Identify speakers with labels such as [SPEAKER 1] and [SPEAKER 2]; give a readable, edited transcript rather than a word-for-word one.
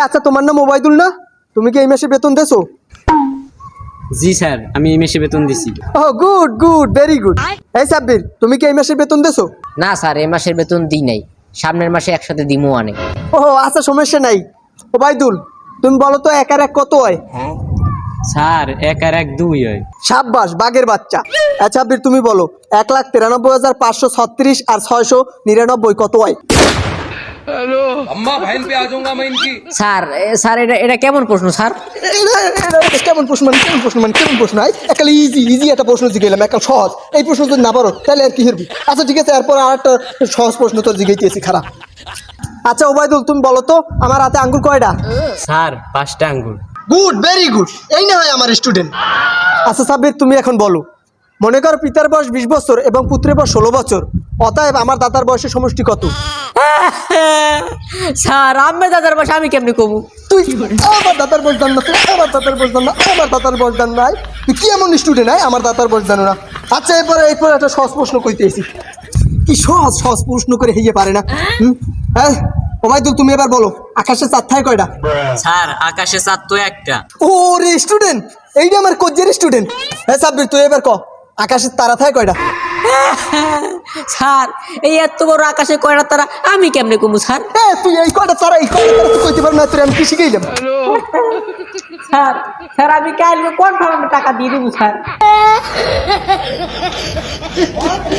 [SPEAKER 1] আচ্ছা তোমার নাম ওবায়দুল না? তুমি কি এই মাসে বেতন দেছো?
[SPEAKER 2] জি স্যার, আমি এই মাসে বেতন দিছি।
[SPEAKER 1] ও গুড গুড, ভেরি গুড। এই সাব্বির, তুমি কি এই মাসে বেতন দেছো?
[SPEAKER 3] না স্যার, এই মাসের বেতন দিই নাই, সামনের মাসে একসাথে দিমু আনে।
[SPEAKER 1] ও আচ্ছা, সমস্যা নাই। ওবায়দুল, তুমি বলো তো 1 আর 1 কত হয়?
[SPEAKER 2] স্যার 1 আর 1 2 হয়।
[SPEAKER 1] সাব্বাস, বাঘের বাচ্চা। আচ্ছা সাব্বির, তুমি বলো 1,93,536 আর 699 কত হয়?
[SPEAKER 4] अम्मा बहन पे आ जाऊंगा मैं इनकी।
[SPEAKER 3] স্যার স্যার এটা কেমন প্রশ্ন স্যার?
[SPEAKER 1] কেমন প্রশ্ন মানে কেমন প্রশ্ন মানে কেমন প্রশ্ন? একটা ইজি ইজি একটা প্রশ্ন জিজ্ঞাসলাম, একটা সহজ। এই প্রশ্ন যদি না পারো তাহলে আর কি হেরবি? আচ্ছা ঠিক আছে, এরপর আর একটা সহজ প্রশ্ন তোর জিজ্ঞাসি খারাপ। আচ্ছা ওবায়দুল, তুমি বলো তো আমার হাতে আঙ্গুর কয়টা?
[SPEAKER 2] স্যার 5টা আঙ্গুর।
[SPEAKER 1] Good, very good. এই না হয় আমার স্টুডেন্ট। আচ্ছা সাব্বির, তুমি এখন বলো, মনে করো পিতার বয়স 20 বছর এবং পুত্রের বয়স 16 বছর, অতএব আমার দাদার বয়সের সমষ্টি কত?
[SPEAKER 3] স্যার আমি দাদার বয়স আমি কেমনি কমু?
[SPEAKER 1] তুই আমার দাদার বয়স জান না? তুই আমার দাদার বয়স জান না? আমার দাদার বয়স জান নাই? তুই কি এমন স্টুডেন্ট হয় আমার দাদার বয়স জানো না? আচ্ছা এরপরে একটা সহজ প্রশ্ন কইতেছি। কি সহজ সহজ প্রশ্ন করে হইয়ে পারে না? হ্যাঁ ওবায়দুল, তুমি এবার বলো আকাশের চাঁদ থাকে কয়টা?
[SPEAKER 2] স্যার আকাশে চাঁদ তো একটা।
[SPEAKER 1] ও রে স্টুডেন্ট, এইটা আমার কোচের স্টুডেন্ট। হ্যাঁ সাব্বির, তুই এবার ক আকাশের তারা থাকে কয়টা?
[SPEAKER 3] স্যার এই এত বড় আকাশে কয়টা তারা আমি কেমনে কমু স্যার?
[SPEAKER 1] তুই এই কয়টা তারা তুই কইতে পারবি না? তোর আমি কি শিখাইলাম?
[SPEAKER 3] স্যার স্যার আমি কালকে কনফার্ম টাকা দিয়ে দেবো স্যার।